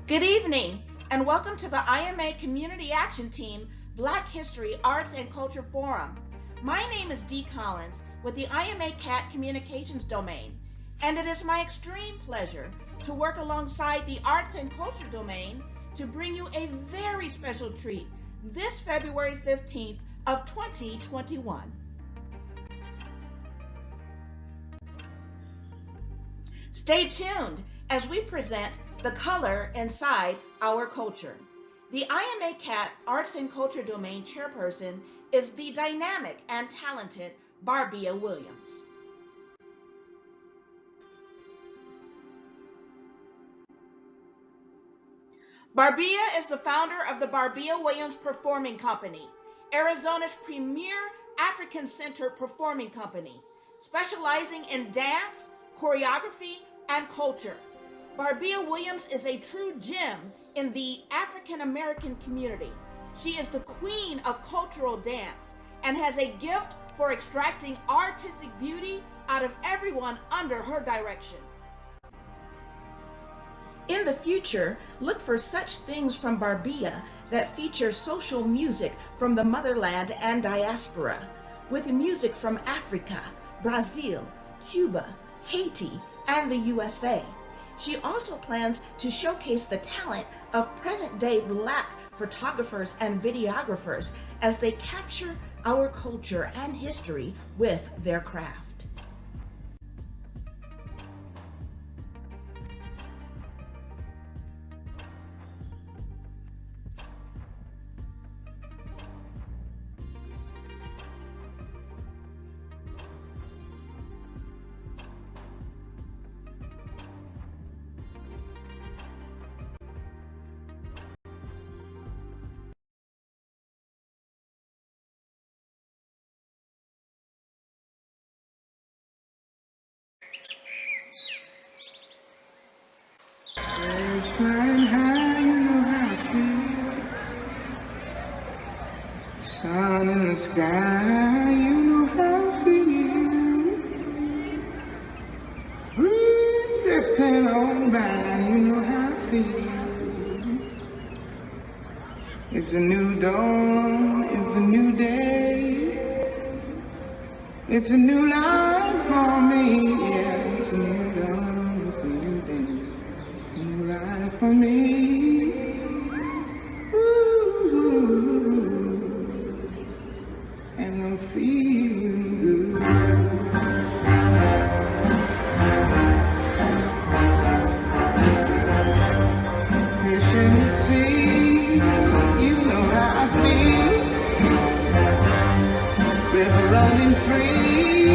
Good evening, and welcome to the IMA Community Action Team Black History, Arts, and Culture Forum. My name is Dee Collins with the IMA CAT Communications Domain, and it is my extreme pleasure to work alongside the Arts and Culture Domain to bring you a very special treat this February 15th of 2021. Stay tuned as we present the color inside our culture. The IMA CAT Arts and Culture Domain Chairperson is the dynamic and talented Barbia Williams. Barbia is the founder of the Barbia Williams Performing Company, Arizona's premier African-centered performing company, specializing in dance, choreography, and culture. Barbia Williams is a true gem in the African American community. She is the queen of cultural dance and has a gift for extracting artistic beauty out of everyone under her direction. In the future, look for such things from Barbia that feature social music from the motherland and diaspora, with music from Africa, Brazil, Cuba, Haiti, and the USA. She also plans to showcase the talent of present-day Black photographers and videographers as they capture our culture and history with their craft. Birds flying high, you know how I feel. Sun in the sky, you know how I feel. Breeze drifting on by, you know how I feel. It's a new dawn, it's a new day. It's a new life for me, yeah. It's a new dawn, it's a new day. New life for me. Ooh, and I'm feeling good. Fish in the sea, you know how I feel. River running free,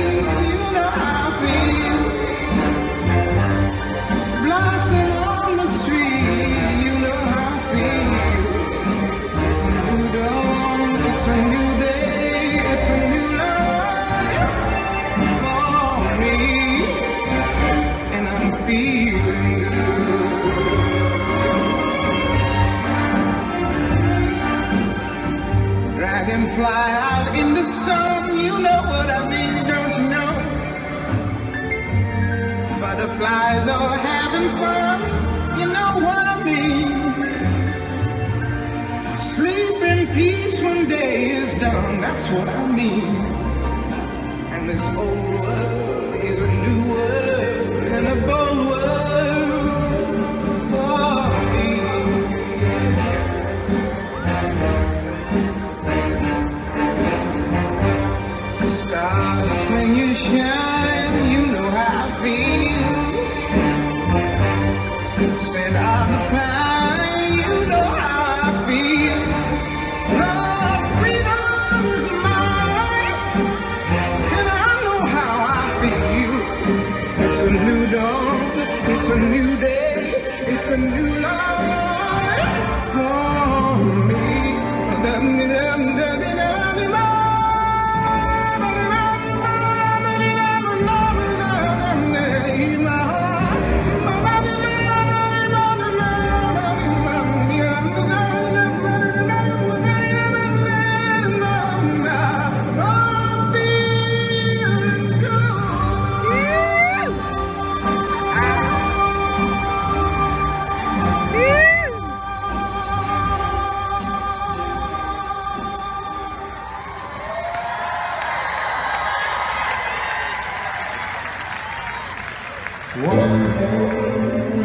you know how I feel. Blossom on the tree, you know how I feel. It's a new dawn, it's a new day, it's a new life for me, and I'm feeling good. Dragonfly out in the sun, you know what I mean, don't you know? Butterflies are having fun, you know what I mean. Sleep in peace when day is done, that's what I mean. And this old world is a new world and a bold world for me. Stars, when you shine, you know how I feel. Scent of the pine, you know how I feel. Love, freedom is mine, and I know how I feel. It's a new dawn, it's a new day, it's a new life for me. One day,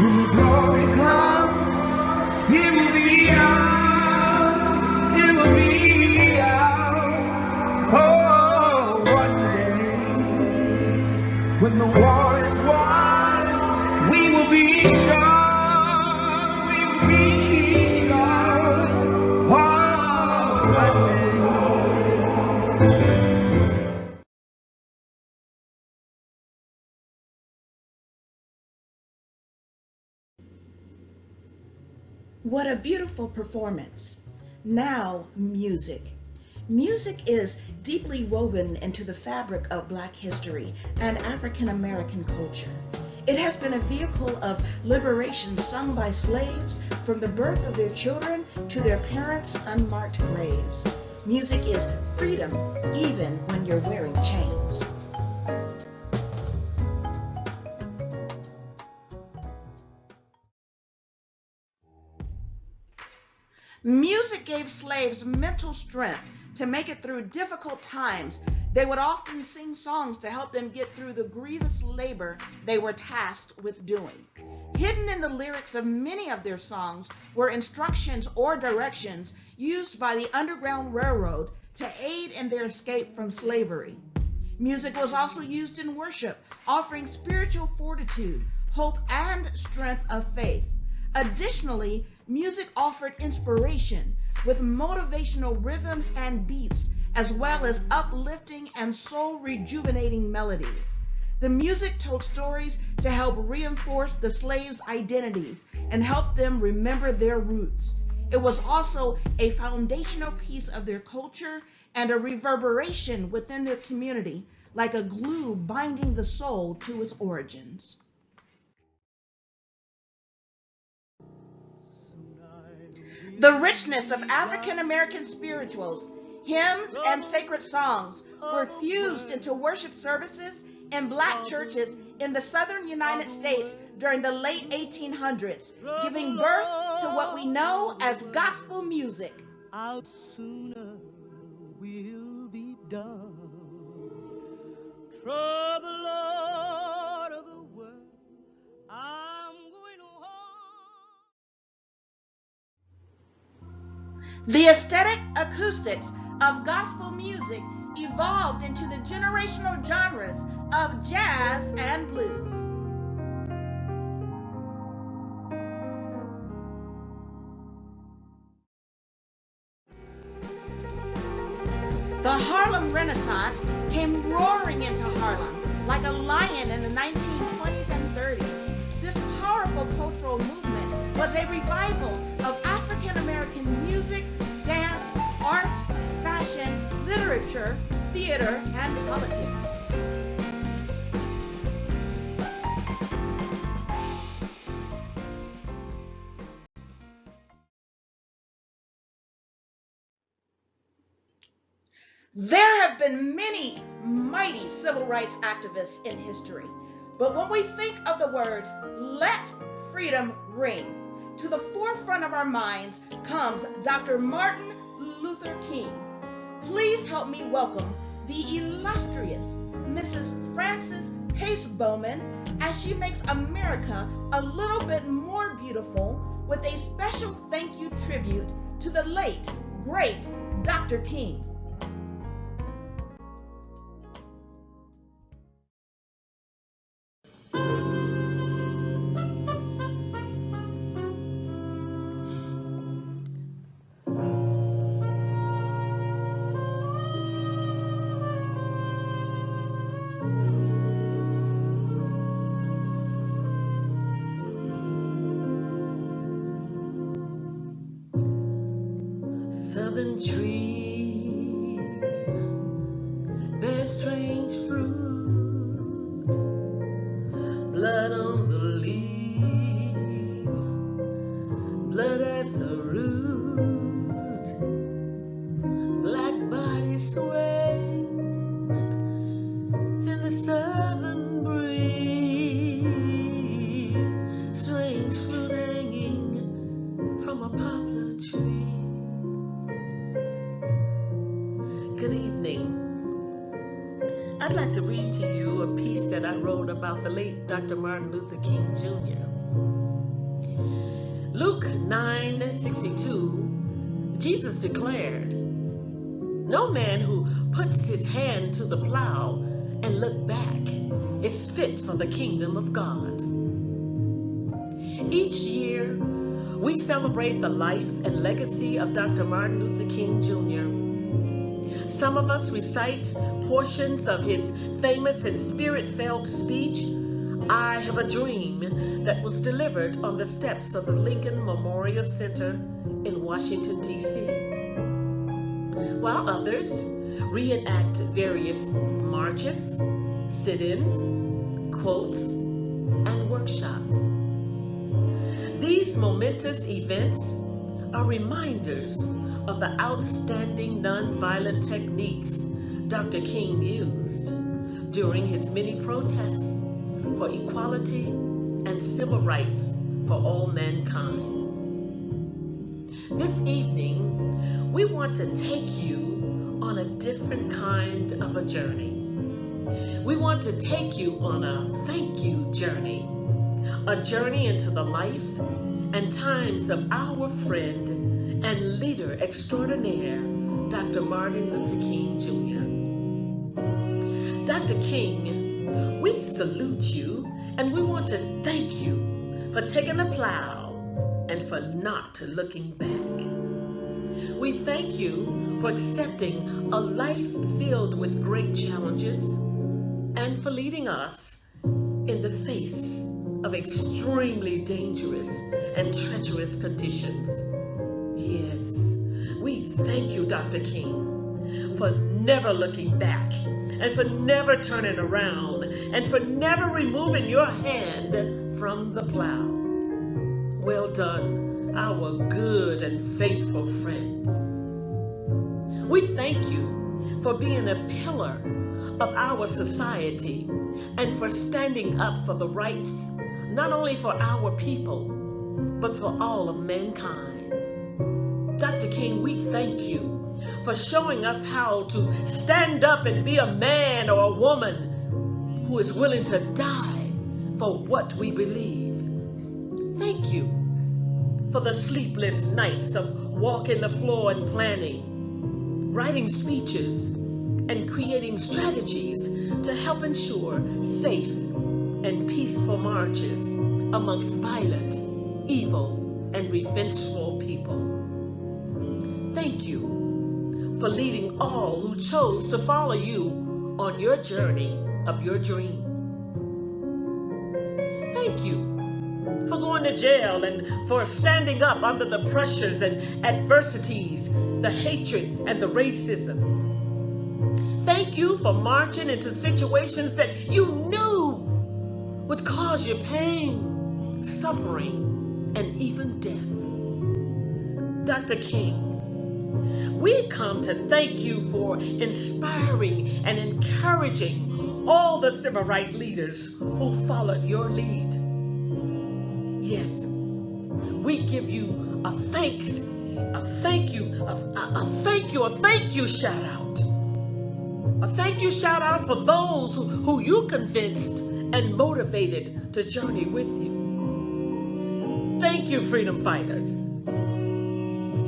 when the glory comes, it will be ours. It will be ours. Oh, one day, when the war is won, we will be sure. We will be sure. Oh, one day. What a beautiful performance. Now, music. Music is deeply woven into the fabric of Black history and African American culture. It has been a vehicle of liberation sung by slaves from the birth of their children to their parents' unmarked graves. Music is freedom even when you're wearing chains. Music gave slaves mental strength to make it through difficult times. They would often sing songs to help them get through the grievous labor they were tasked with doing. Hidden in the lyrics of many of their songs were instructions or directions used by the Underground Railroad to aid in their escape from slavery. Music was also used in worship, offering spiritual fortitude, hope, and strength of faith. Additionally, music offered inspiration with motivational rhythms and beats, as well as uplifting and soul-rejuvenating melodies. The music told stories to help reinforce the slaves' identities and help them remember their roots. It was also a foundational piece of their culture and a reverberation within their community, like a glue binding the soul to its origins. The richness of African American spirituals, hymns, and sacred songs were fused into worship services in Black churches in the southern United States during the late 1800s, giving birth to what we know as gospel music. Out sooner will be done. Trouble, Lord of the world, I'm going home. The aesthetic acoustics of gospel music evolved into the generational genres of jazz and blues. The Harlem Renaissance came roaring into Harlem like a lion in the 1920s and 30s. This powerful cultural movement was a revival of African American music, dance, art, fashion, literature, theater, and politics. There have been many mighty civil rights activists in history, but when we think of the words, "Let freedom ring," to the forefront of our minds comes Dr. Martin Luther King. Please help me welcome the illustrious Mrs. Frances Pace Bowman as she makes America a little bit more beautiful with a special thank you tribute to the late, great Dr. King. Southern tree bears strange fruit, blood on the leaf, blood at the root, black bodies sway in the southern breeze, strange fruit hanging from a poplar tree. I'd like to read to you a piece that I wrote about the late Dr. Martin Luther King Jr. Luke 9:62, Jesus declared, "No man who puts his hand to the plow and look back is fit for the kingdom of God." Each year, we celebrate the life and legacy of Dr. Martin Luther King Jr. Some of us recite portions of his famous and spirit-filled speech, "I Have a Dream," that was delivered on the steps of the Lincoln Memorial Center in Washington, D.C., while others reenact various marches, sit-ins, quotes, and workshops. These momentous events are reminders of the outstanding nonviolent techniques Dr. King used during his many protests for equality and civil rights for all mankind. This evening, we want to take you on a different kind of a journey. We want to take you on a thank you journey, a journey into the life and times of our friend and leader extraordinaire, Dr. Martin Luther King Jr. Dr. King, we salute you and we want to thank you for taking the plow and for not looking back. We thank you for accepting a life filled with great challenges and for leading us in the face of extremely dangerous and treacherous conditions. Yes, we thank you, Dr. King, for never looking back and for never turning around and for never removing your hand from the plow. Well done, our good and faithful friend. We thank you for being a pillar of our society and for standing up for the rights, not only for our people, but for all of mankind. Dr. King, we thank you for showing us how to stand up and be a man or a woman who is willing to die for what we believe. Thank you for the sleepless nights of walking the floor and planning, writing speeches, and creating strategies to help ensure safe and peaceful marches amongst violent, evil, and revengeful people. Thank you for leading all who chose to follow you on your journey of your dream. Thank you for going to jail and for standing up under the pressures and adversities, the hatred and the racism. Thank you for marching into situations that you knew would cause you pain, suffering, and even death. Dr. King, we come to thank you for inspiring and encouraging all the civil rights leaders who followed your lead. Yes, we give you a thank you shout out. A thank you shout out for those who you convinced and motivated to journey with you. Thank you, freedom fighters.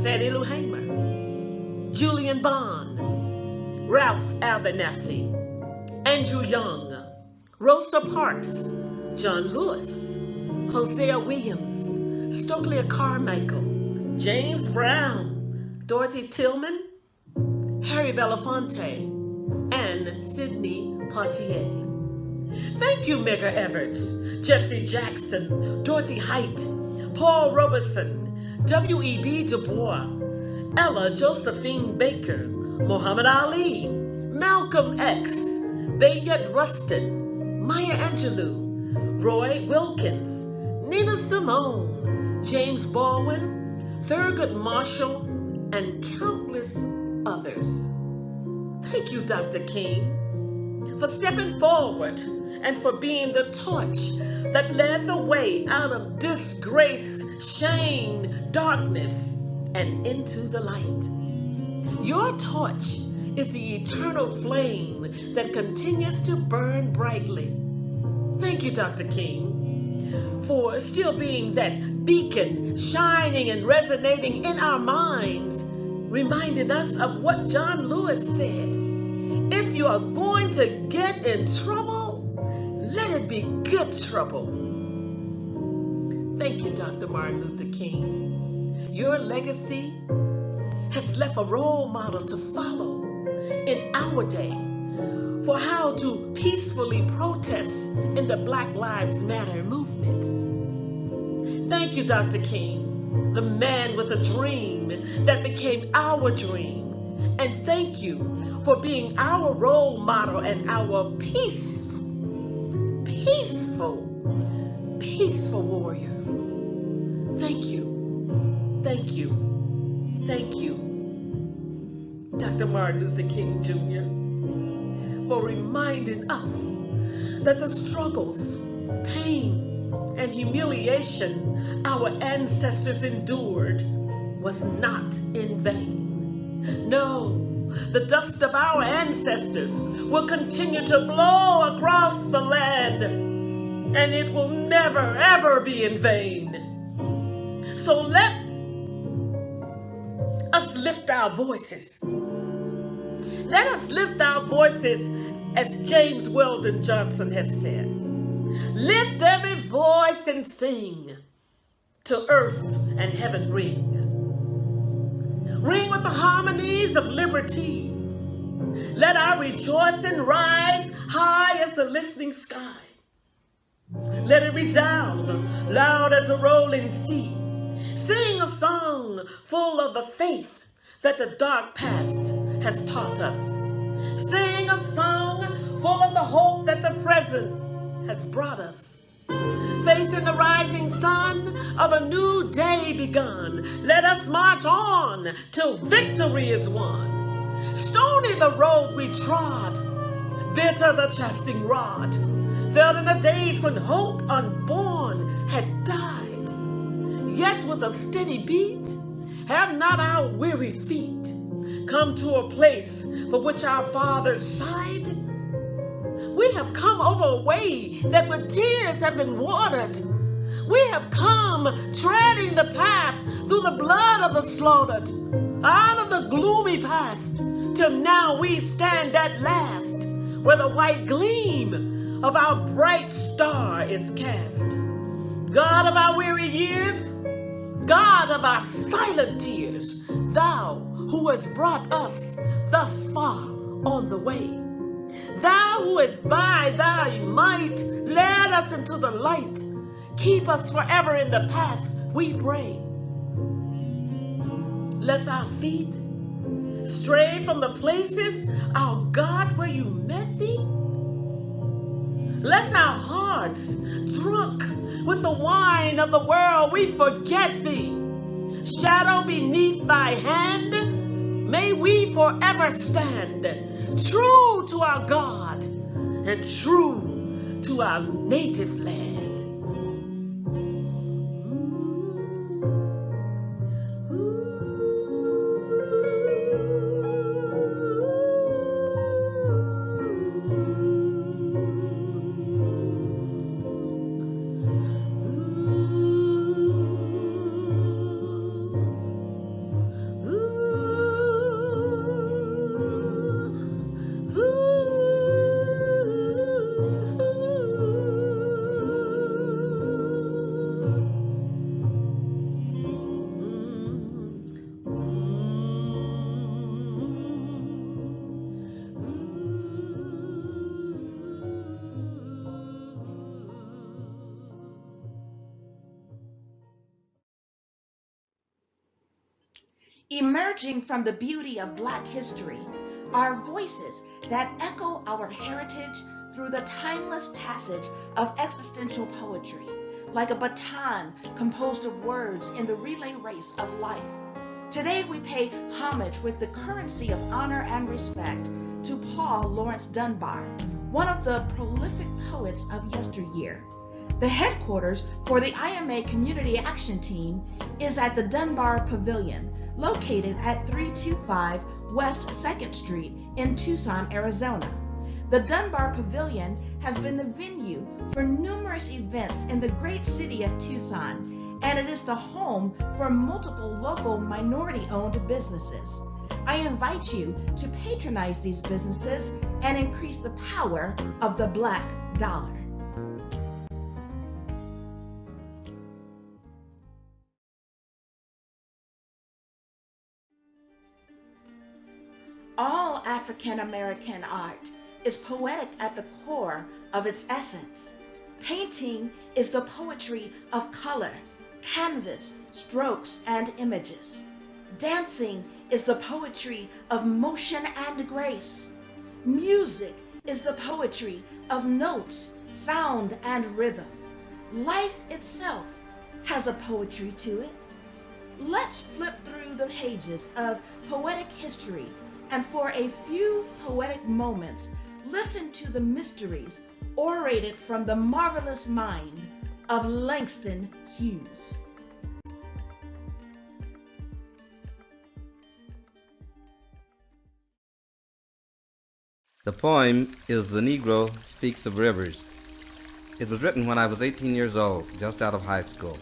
Fannie Lou Hamer, Julian Bond, Ralph Abernathy, Andrew Young, Rosa Parks, John Lewis, Hosea Williams, Stokely Carmichael, James Brown, Dorothy Tillman, Harry Belafonte, and Sidney Poitier. Thank you, Medgar Evers, Jesse Jackson, Dorothy Height, Paul Robeson, W.E.B. Du Bois, Ella Josephine Baker, Muhammad Ali, Malcolm X, Bayard Rustin, Maya Angelou, Roy Wilkins, Nina Simone, James Baldwin, Thurgood Marshall, and countless others. Thank you, Dr. King, for stepping forward and for being the torch that led the way out of disgrace, shame, darkness, and into the light. Your torch is the eternal flame that continues to burn brightly. Thank you, Dr. King, for still being that beacon shining and resonating in our minds, reminding us of what John Lewis said. If you are going to get in trouble, let it be good trouble. Thank you, Dr. Martin Luther King. Your legacy has left a role model to follow in our day for how to peacefully protest in the Black Lives Matter movement. Thank you, Dr. King, the man with a dream that became our dream. And thank you for being our role model and our peaceful warrior. Thank you, thank you, thank you, Dr. Martin Luther King Jr., for reminding us that the struggles, pain, and humiliation our ancestors endured was not in vain. No, the dust of our ancestors will continue to blow across the land, and it will never, ever be in vain. So let us lift our voices. Let us lift our voices as James Weldon Johnson has said. Lift every voice and sing till earth and heaven ring. Ring with the harmonies of liberty. Let our rejoicing rise high as the listening sky. Let it resound loud as a rolling sea. Sing a song full of the faith that the dark past has taught us. Sing a song full of the hope that the present has brought us. Facing the rising sun of a new day begun, let us march on till victory is won. Stony the road we trod, bitter the chastening rod, felt in the days when hope unborn had died. Yet with a steady beat, have not our weary feet come to a place for which our fathers sighed? We have come over a way that with tears have been watered. We have come treading the path through the blood of the slaughtered, out of the gloomy past, till now we stand at last, where the white gleam of our bright star is cast. God of our weary years, God of our silent tears, thou who hast brought us thus far on the way, thou who hast by thy might led us into the light, keep us forever in the path we pray. Lest our feet stray from the places, our God, where you met thee. Lest our hearts, drunk with the wine of the world, we forget thee. Shadow beneath thy hand, may we forever stand, true to our God and true to our native land. Emerging from the beauty of Black history are voices that echo our heritage through the timeless passage of existential poetry, like a baton composed of words in the relay race of life. Today we pay homage with the currency of honor and respect to Paul Laurence Dunbar, one of the prolific poets of yesteryear. The headquarters for the IMA Community Action Team is at the Dunbar Pavilion, located at 325 West 2nd Street in Tucson, Arizona. The Dunbar Pavilion has been the venue for numerous events in the great city of Tucson, and it is the home for multiple local minority-owned businesses. I invite you to patronize these businesses and increase the power of the Black dollar. All African American art is poetic at the core of its essence. Painting is the poetry of color, canvas, strokes, and images. Dancing is the poetry of motion and grace. Music is the poetry of notes, sound, and rhythm. Life itself has a poetry to it. Let's flip through the pages of poetic history, and for a few poetic moments, listen to the mysteries orated from the marvelous mind of Langston Hughes. The poem is The Negro Speaks of Rivers. It was written when I was 18 years old, just out of high school.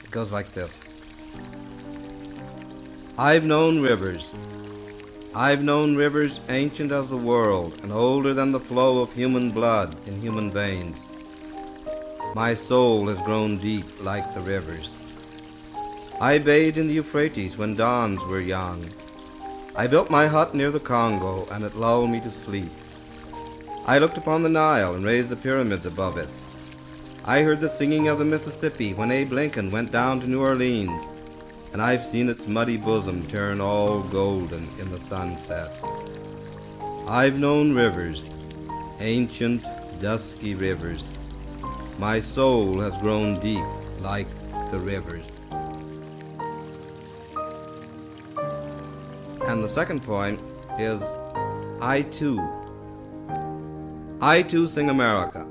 It goes like this. I've known rivers. I've known rivers ancient as the world and older than the flow of human blood in human veins. My soul has grown deep like the rivers. I bathed in the Euphrates when dawns were young. I built my hut near the Congo, and it lulled me to sleep. I looked upon the Nile and raised the pyramids above it. I heard the singing of the Mississippi when Abe Lincoln went down to New Orleans, and I've seen its muddy bosom turn all golden in the sunset. I've known rivers, ancient, dusky rivers. My soul has grown deep like the rivers. And the second poem is I Too. I too sing America.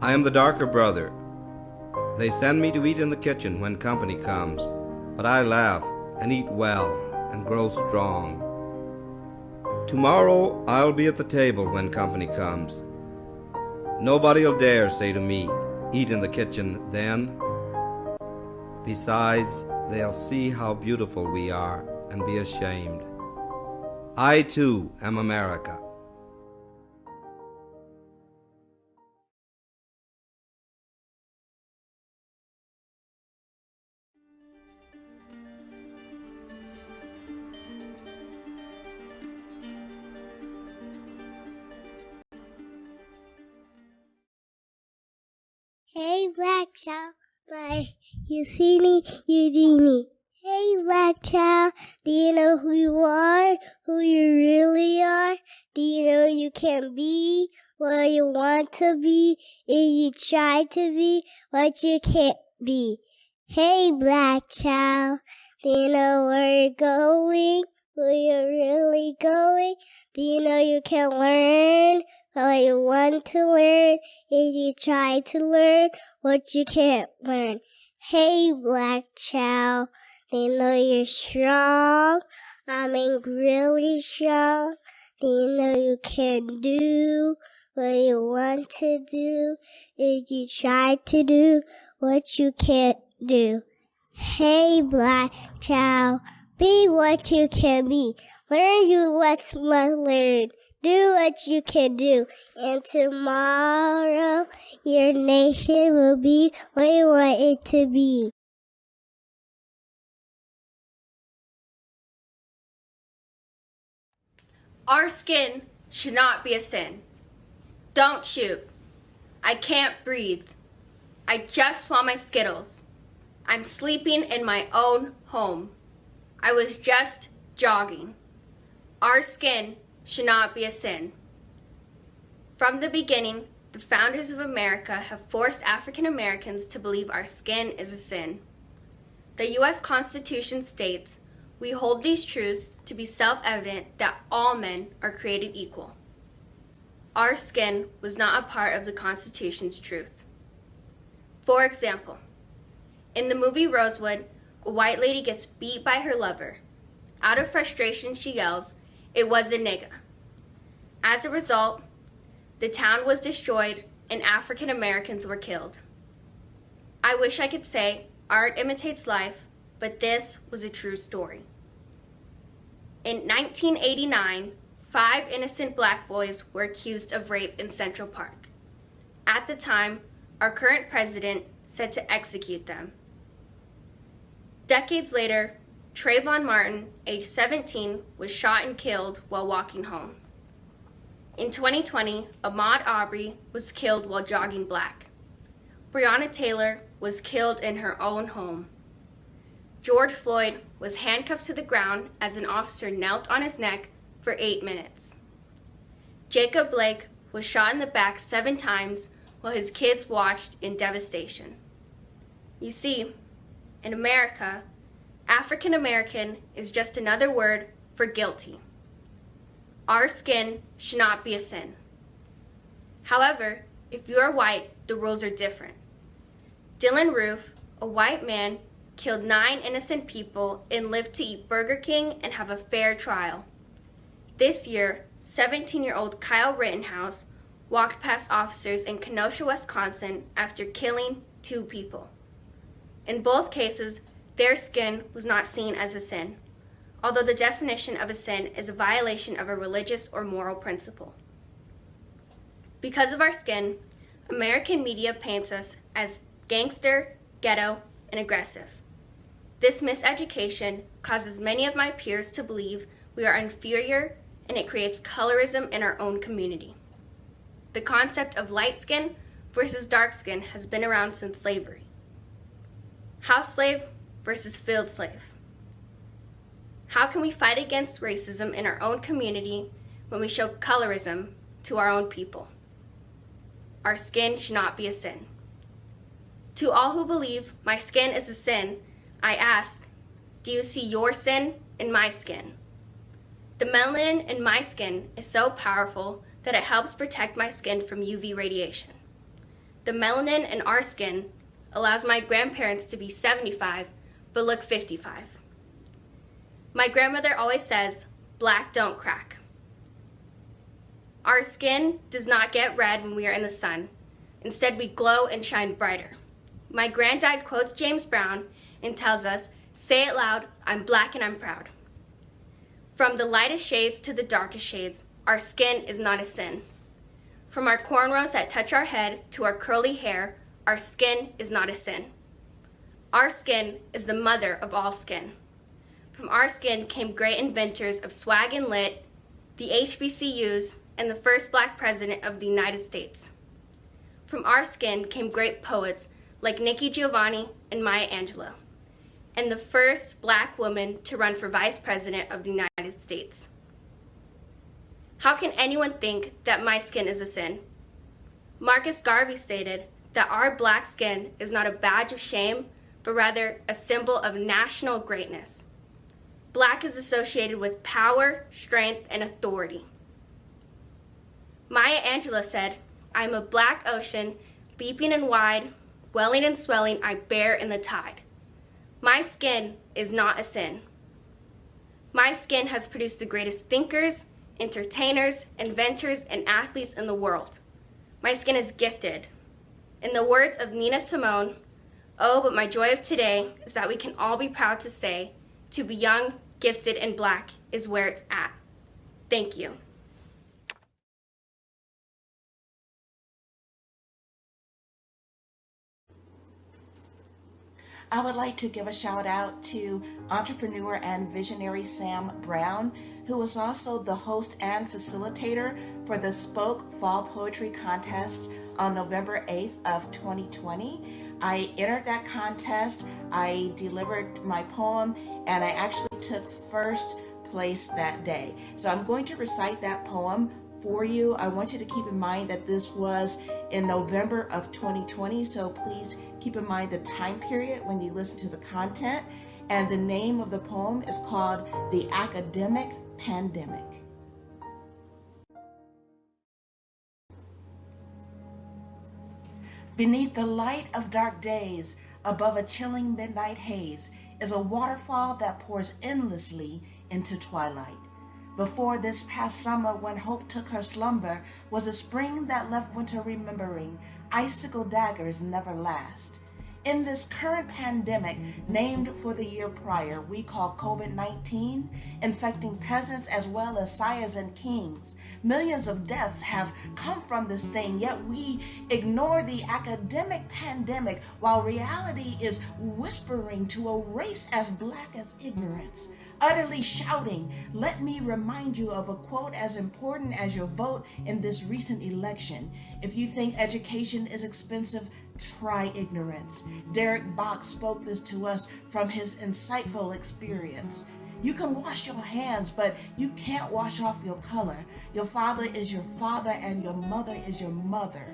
I am the darker brother. They send me to eat in the kitchen when company comes, but I laugh and eat well and grow strong. Tomorrow I'll be at the table when company comes. Nobody'll dare say to me, eat in the kitchen then. Besides, they'll see how beautiful we are and be ashamed. I too am America. Hey, Black Child, by Yusini Udini. Hey, Black Child, do you know who you are, who you really are? Do you know you can be what you want to be if you try to be what you can't be? Hey, Black Child, do you know where you're going, where you're really going? Do you know you can learn what you want to learn if you try to learn what you can't learn? Hey, Black Child, they know you're strong. I mean, really strong. They know you can do what you want to do if you try to do what you can't do. Hey, Black Child, be what you can be. Learn you what's must learn. Do what you can do. And tomorrow, your nation will be what you want it to be. Our skin should not be a sin. Don't shoot. I can't breathe. I just want my Skittles. I'm sleeping in my own home. I was just jogging. Our skin should not be a sin. From the beginning, the founders of America have forced African Americans to believe our skin is a sin. The U.S. Constitution states, "We hold these truths to be self-evident that all men are created equal." Our skin was not a part of the Constitution's truth. For example, in the movie Rosewood, a white lady gets beat by her lover. Out of frustration, she yells, "It was a nigga." As a result, the town was destroyed and African Americans were killed. I wish I could say art imitates life, but this was a true story. In 1989, 5 innocent black boys were accused of rape in Central Park. At the time, our current president said to execute them. Decades later, Trayvon Martin, age 17, was shot and killed while walking home. In 2020, Ahmaud Arbery was killed while jogging black. Breonna Taylor was killed in her own home. George Floyd was handcuffed to the ground as an officer knelt on his neck for 8 minutes. Jacob Blake was shot in the back 7 times while his kids watched in devastation. You see, in America, African American is just another word for guilty. Our skin should not be a sin. However, if you are white, the rules are different. Dylan Roof, a white man, killed 9 innocent people and lived to eat Burger King and have a fair trial. This year, 17-year-old Kyle Rittenhouse walked past officers in Kenosha, Wisconsin after killing 2 people. In both cases, their skin was not seen as a sin, although the definition of a sin is a violation of a religious or moral principle. Because of our skin, American media paints us as gangster, ghetto, and aggressive. This miseducation causes many of my peers to believe we are inferior, and it creates colorism in our own community. The concept of light skin versus dark skin has been around since slavery. House slave versus field slave. How can we fight against racism in our own community when we show colorism to our own people? Our skin should not be a sin. To all who believe my skin is a sin, I ask, do you see your sin in my skin? The melanin in my skin is so powerful that it helps protect my skin from UV radiation. The melanin in our skin allows my grandparents to be 75 but look 55. My grandmother always says, black don't crack. Our skin does not get red when we are in the sun. Instead, we glow and shine brighter. My granddad quotes James Brown and tells us, say it loud, I'm black and I'm proud. From the lightest shades to the darkest shades, our skin is not a sin. From our cornrows that touch our head to our curly hair, our skin is not a sin. Our skin is the mother of all skin. From our skin came great inventors of swag and lit, the HBCUs, and the first black president of the United States. From our skin came great poets like Nikki Giovanni and Maya Angelou, and the first black woman to run for vice president of the United States. How can anyone think that my skin is a sin? Marcus Garvey stated that our black skin is not a badge of shame, but rather a symbol of national greatness. Black is associated with power, strength, and authority. Maya Angelou said, I am a black ocean, beeping and wide, welling and swelling, I bear in the tide. My skin is not a sin. My skin has produced the greatest thinkers, entertainers, inventors, and athletes in the world. My skin is gifted. In the words of Nina Simone, oh, but my joy of today is that we can all be proud to say, to be young, gifted, and black is where it's at. Thank you. I would like to give a shout out to entrepreneur and visionary Sam Brown, who was also the host and facilitator for the Spoke Fall Poetry Contest on November 8th of 2020. I entered that contest, I delivered my poem, and I actually took first place that day. So I'm going to recite that poem for you. I want you to keep in mind that this was in November of 2020, so please keep in mind the time period when you listen to the content. And the name of the poem is called The Academic Pandemic. Beneath the light of dark days, above a chilling midnight haze, is a waterfall that pours endlessly into twilight. Before this past summer, when hope took her slumber, was a spring that left winter remembering. Icicle daggers never last. In this current pandemic, named for the year prior, we call COVID-19, infecting peasants as well as sires and kings. Millions of deaths have come from this thing, yet we ignore the academic pandemic while reality is whispering to a race as black as ignorance, utterly shouting. Let me remind you of a quote as important as your vote in this recent election. If you think education is expensive, try ignorance. Derek Bach spoke this to us from his insightful experience. You can wash your hands, but you can't wash off your color. Your father is your father and your mother is your mother.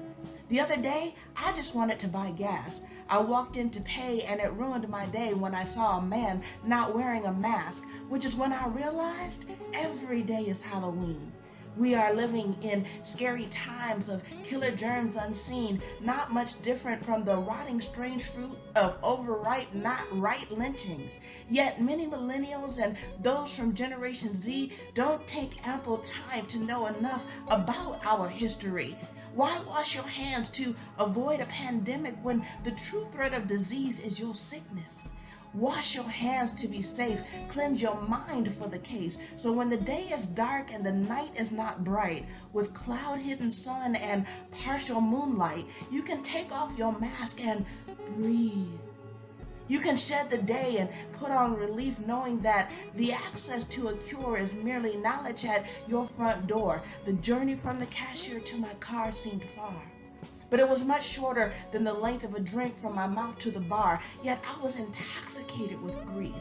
The other day, I just wanted to buy gas. I walked in to pay and it ruined my day when I saw a man not wearing a mask, which is when I realized every day is Halloween. We are living in scary times of killer germs unseen, not much different from the rotting strange fruit of overripe, not right lynchings. Yet many millennials and those from Generation Z don't take ample time to know enough about our history. Why wash your hands to avoid a pandemic when the true threat of disease is your sickness? Wash your hands to be safe. Cleanse your mind for the case. So when the day is dark and the night is not bright, with cloud-hidden sun and partial moonlight, you can take off your mask and breathe. You can shed the day and put on relief knowing that the access to a cure is merely knowledge at your front door. The journey from the cashier to my car seemed far, but it was much shorter than the length of a drink from my mouth to the bar, yet I was intoxicated with grief.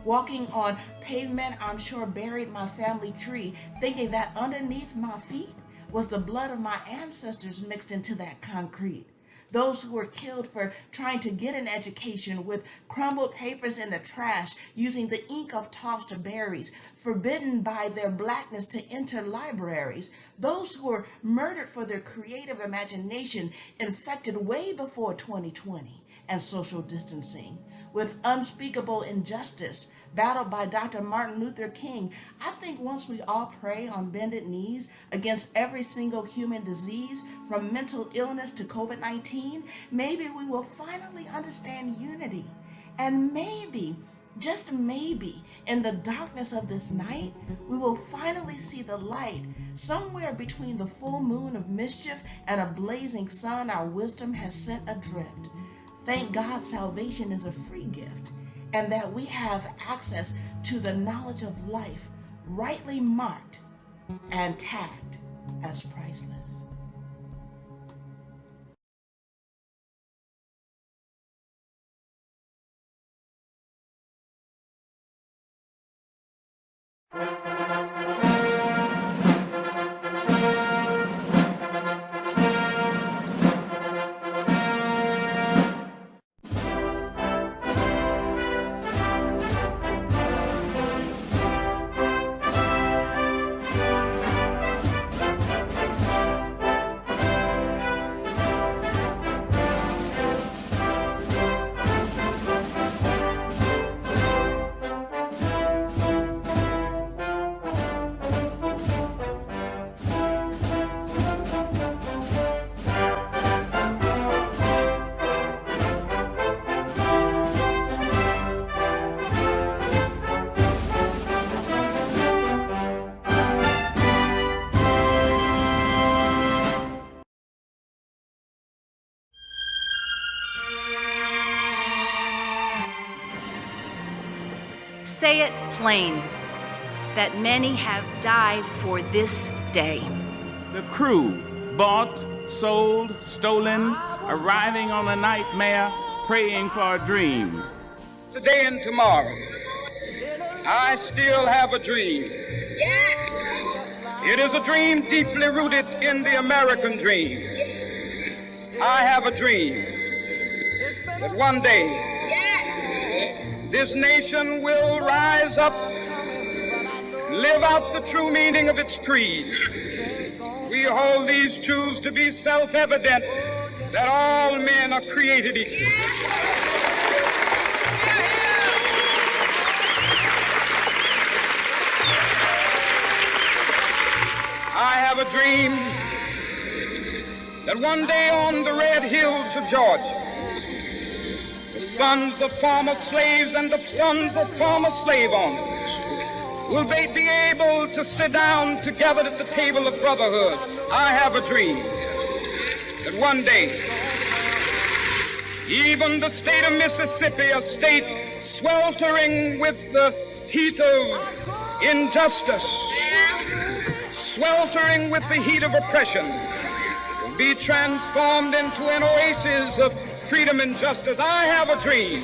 Walking on pavement, I'm sure buried my family tree, thinking that underneath my feet was the blood of my ancestors mixed into that concrete. Those who were killed for trying to get an education with crumbled papers in the trash, using the ink of tossed berries, forbidden by their blackness to enter libraries. Those who were murdered for their creative imagination, infected way before 2020 and social distancing. With unspeakable injustice, battled by Dr. Martin Luther King, I think once we all pray on bended knees against every single human disease, from mental illness to COVID-19, maybe we will finally understand unity. And maybe, just maybe, in the darkness of this night, we will finally see the light. Somewhere between the full moon of mischief and a blazing sun, our wisdom has sent adrift. Thank God salvation is a free gift, and that we have access to the knowledge of life, rightly marked and tagged as priceless. Say it plain, that many have died for this day. The crew, bought, sold, stolen, arriving on a nightmare, praying for a dream. Today and tomorrow, I still have a dream. It is a dream deeply rooted in the American dream. I have a dream that one day this nation will rise up, live out the true meaning of its creed. We hold these truths to be self-evident, that all men are created equal. I have a dream that one day on the red hills of Georgia, the sons of former slaves and the sons of former slave owners will be able to sit down together at the table of brotherhood. I have a dream that one day, even the state of Mississippi, a state sweltering with the heat of injustice, sweltering with the heat of oppression, will be transformed into an oasis of freedom and justice. I have a dream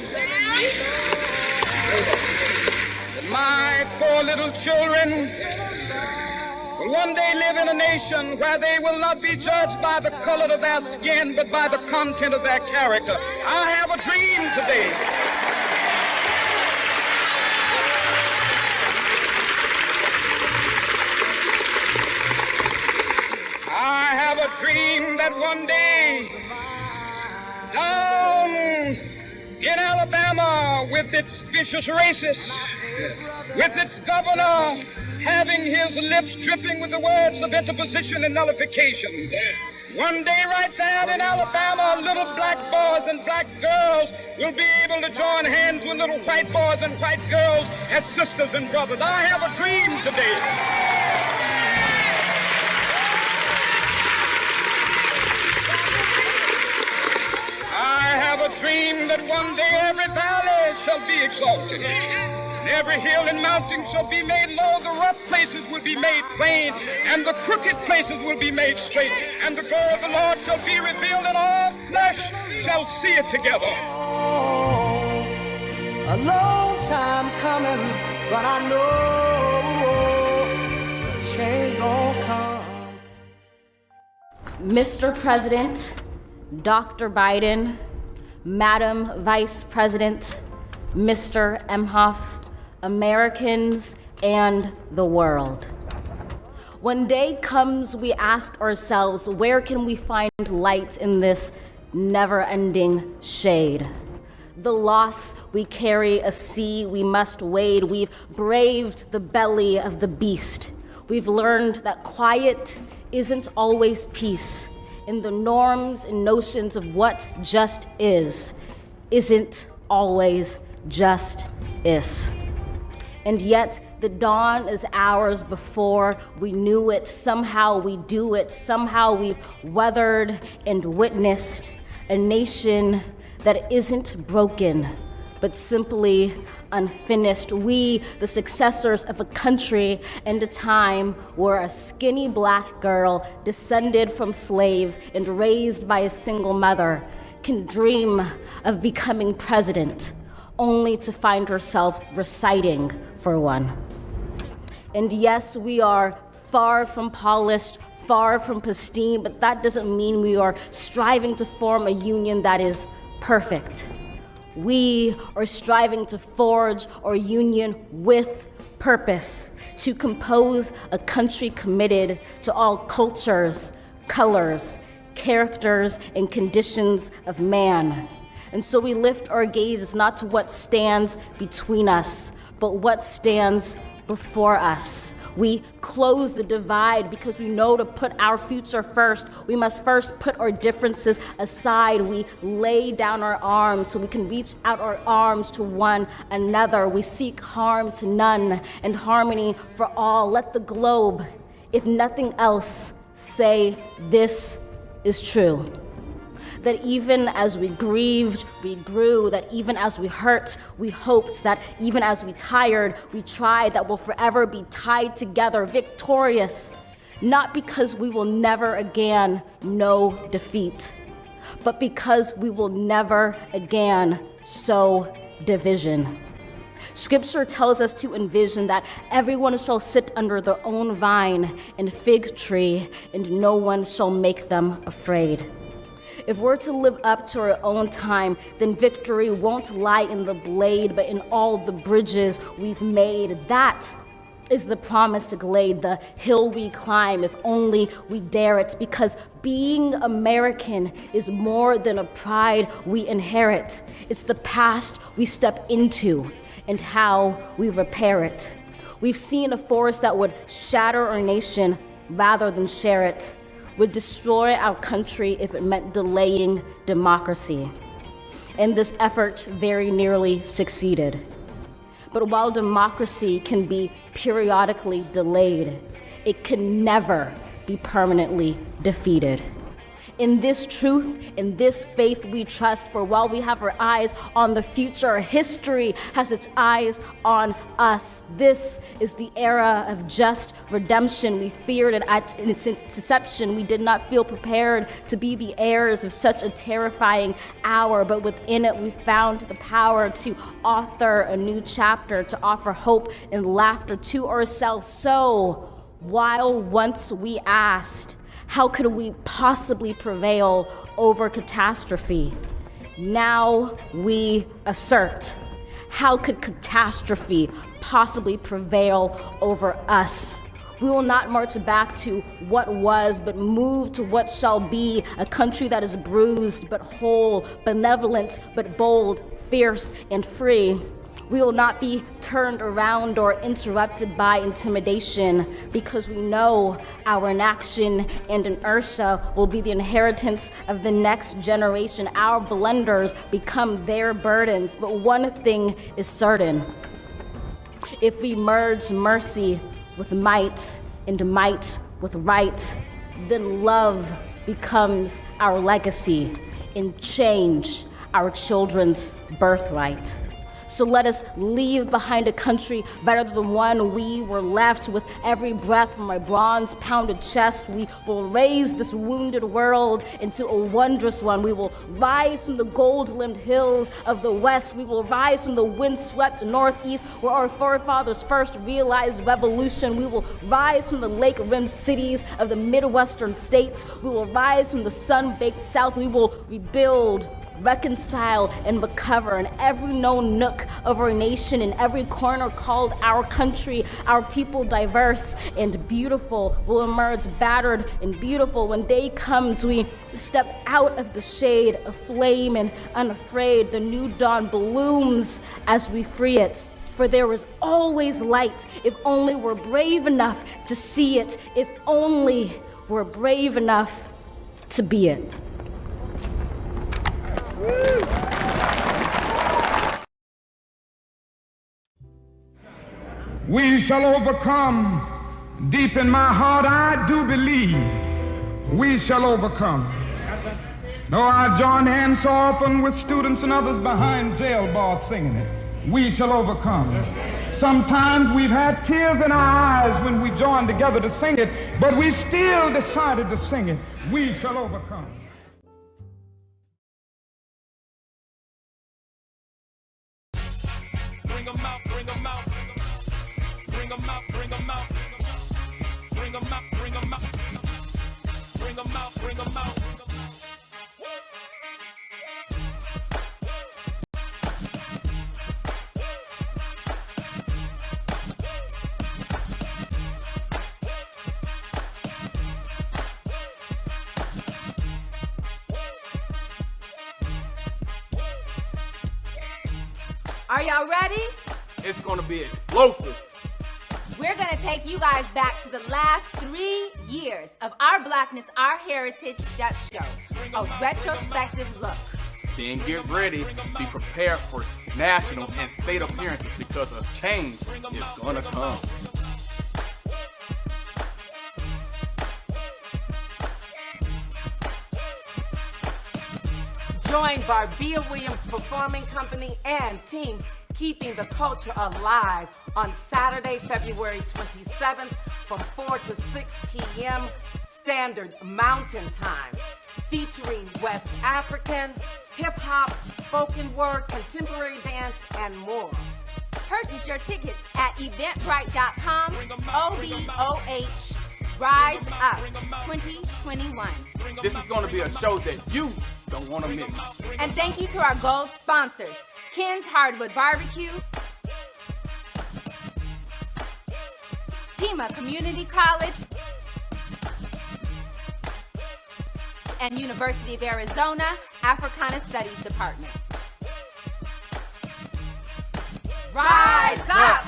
that my poor little children will one day live in a nation where they will not be judged by the color of their skin, but by the content of their character. I have a dream today. I have a dream that one day, down in Alabama, with its vicious racists, with its governor having his lips dripping with the words of interposition and nullification, one day right there in Alabama, little black boys and black girls will be able to join hands with little white boys and white girls as sisters and brothers. I have a dream today. I have a dream that one day every valley shall be exalted, and every hill and mountain shall be made low. The rough places will be made plain, and the crooked places will be made straight. And the glory of the Lord shall be revealed, and all flesh shall see it together. A long time coming, but I know change gon' come. Mr. President, Dr. Biden, Madam Vice President, Mr. Emhoff, Americans, and the world. When day comes, we ask ourselves, where can we find light in this never-ending shade? The loss we carry, a sea we must wade. We've braved the belly of the beast. We've learned that quiet isn't always peace. In the norms and notions of what just isn't always just is. And yet the dawn is ours before we knew it. Somehow we do it. Somehow we've weathered and witnessed a nation that isn't broken, but simply unfinished. We, the successors of a country and a time where a skinny black girl descended from slaves and raised by a single mother can dream of becoming president, only to find herself reciting for one. And yes, we are far from polished, far from pristine, but that doesn't mean we are striving to form a union that is perfect. We are striving to forge our union with purpose, to compose a country committed to all cultures, colors, characters, and conditions of man. And so we lift our gazes not to what stands between us, but what stands before us. We close the divide because we know to put our future first, we must first put our differences aside. We lay down our arms so we can reach out our arms to one another. We seek harm to none and harmony for all. Let the globe, if nothing else, say this is true. That even as we grieved, we grew. That even as we hurt, we hoped. That even as we tired, we tried. That we'll forever be tied together, victorious. Not because we will never again know defeat, but because we will never again sow division. Scripture tells us to envision that everyone shall sit under their own vine and fig tree, and no one shall make them afraid. If we're to live up to our own time, then victory won't lie in the blade, but in all the bridges we've made. That is the promised glade, the hill we climb if only we dare it, because being American is more than a pride we inherit. It's the past we step into and how we repair it. We've seen a force that would shatter our nation rather than share it, would destroy our country if it meant delaying democracy. And this effort very nearly succeeded. But while democracy can be periodically delayed, it can never be permanently defeated. In this truth, in this faith we trust, for while we have our eyes on the future, history has its eyes on us. This is the era of just redemption. We feared it in its inception. We did not feel prepared to be the heirs of such a terrifying hour, but within it we found the power to author a new chapter, to offer hope and laughter to ourselves. So, while once we asked, how could we possibly prevail over catastrophe? Now we assert, how could catastrophe possibly prevail over us? We will not march back to what was, but move to what shall be, a country that is bruised but whole, benevolent but bold, fierce and free. We will not be turned around or interrupted by intimidation, because we know our inaction and inertia will be the inheritance of the next generation. Our blunders become their burdens. But one thing is certain: if we merge mercy with might and might with right, then love becomes our legacy and change our children's birthright. So let us leave behind a country better than the one we were left. With every breath from my bronze-pounded chest, we will raise this wounded world into a wondrous one. We will rise from the gold-limbed hills of the west. We will rise from the wind-swept northeast, where our forefathers first realized revolution. We will rise from the lake-rimmed cities of the Midwestern states. We will rise from the sun-baked south. We will rebuild, reconcile, and recover in every known nook of our nation, in every corner called our country. Our people, diverse and beautiful, will emerge battered and beautiful. When day comes, we step out of the shade, aflame and unafraid. The new dawn blooms as we free it. For there is always light, if only we're brave enough to see it, if only we're brave enough to be it. We shall overcome. Deep in my heart, I do believe we shall overcome. Though I join hands so often with students and others behind jail bars singing it, we shall overcome. Sometimes we've had tears in our eyes when we joined together to sing it, but we still decided to sing it. We shall overcome. Bring 'em out, bring 'em out. Bring 'em out, bring 'em out. Bring 'em out, bring 'em out. Bring 'em out, bring 'em out. Are y'all ready? It's gonna be explosive. We're gonna take you guys back to the last 3 years of Our Blackness, Our Heritage Step Show, a retrospective look. Then get ready, be prepared for national and state appearances, because a change is gonna come. Join Barbia Williams Performing Company and team Keeping the Culture Alive on Saturday, February 27th from 4 to 6 p.m. Standard Mountain Time, featuring West African, hip-hop, spoken word, contemporary dance, and more. Purchase your tickets at eventbrite.com, OBOH, Rise Up 2021. This is gonna be a show that you don't want to miss. And thank you to our gold sponsors, Ken's Hardwood Barbecue, Pima Community College, and University of Arizona Africana Studies Department. Rise up!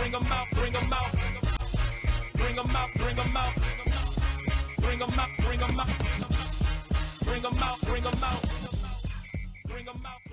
Bring them out, bring them out. Bring them out, bring them out. Bring them out, bring them out. Bring them out, bring them out. Bring them out.